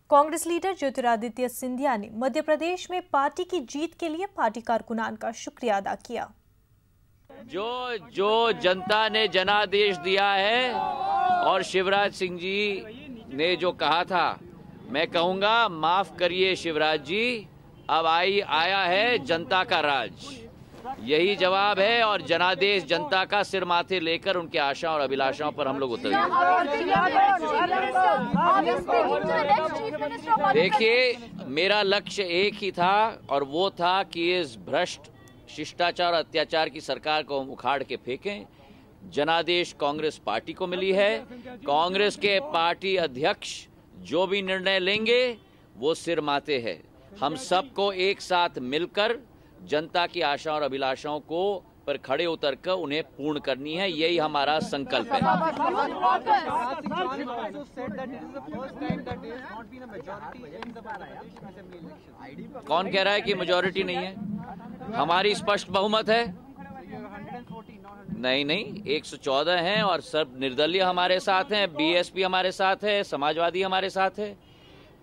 Congress leader Jyotiraditya Scindia ने मध्य प्रदेश में party की जीत के लिए पार्टी कारकुनान का शुक्रिया अदा किया। जो जनता ने जनादेश दिया है और शिवराज सिंह जी ने जो कहा था, मैं कहूंगा माफ करिए शिवराज जी, अब आया है जनता का राज। यही जवाब है और जनादेश जनता का सिर माथे लेकर उनके आशा और अभिलाषाओं पर हम लोग उतरेंगे। देखिए, मेरा लक्ष्य एक ही था और वो था कि इस भ्रष्ट शिष्टाचार और अत्याचार की सरकार को हम उखाड़ के फेंकें। जनादेश कांग्रेस पार्टी को मिली है। कांग्रेस के पार्टी अध्यक्ष जो भी निर्णय लेंगे वो सिर माथे है। हम सबको एक साथ मिलकर जनता की आशा और अभिलाषाओं को पर खड़े उतरकर उन्हें पूर्ण करनी है, यही हमारा संकल्प है। कौन कह रहा है कि मेजॉरिटी नहीं है? हमारी स्पष्ट बहुमत है। नहीं, 114 हैं और सब निर्दलीय हमारे साथ हैं, बीएसपी हमारे साथ है, समाजवादी हमारे साथ है।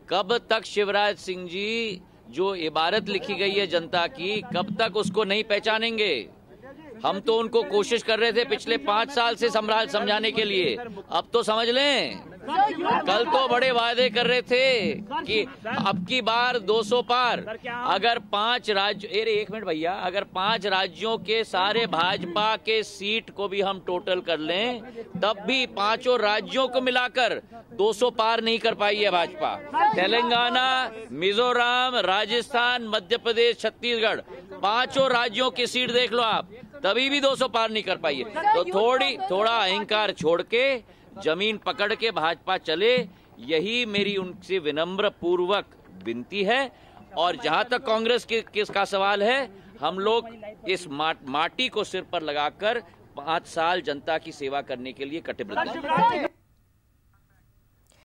कब तक शिवराज सिंह जी जो इबारत लिखी गई है जनता की, कब तक उसको नहीं पहचानेंगे? हम तो उनको कोशिश कर रहे थे पिछले 5 साल से समझाने के लिए, अब तो समझ लें। कल तो बड़े वादे कर रहे थे कि अब की बार 200 पार। अगर 5 राज्य, एक मिनट भैया, अगर 5 राज्यों के सारे भाजपा के सीट को भी हम टोटल कर लें, तब भी 5 राज्यों को मिलाकर 200 पार नहीं कर पाई है भाजपा। तेलंगाना, मिजोरम, राजस्थान, मध्य प्रदेश, छत्तीसगढ़, 5 राज्यों की सीट देख लो आप, तभी भी 200 पार नहीं कर पाई है। तो थोड़ा अहंकार छोड़ के जमीन पकड़ के भाजपा चले, यही मेरी उनसे विनम्र पूर्वक विनती है। और जहां तक कांग्रेस का सवाल है, हम लोग इस माटी को सिर पर लगाकर 5 साल जनता की सेवा करने के लिए कटिबद्ध हैं।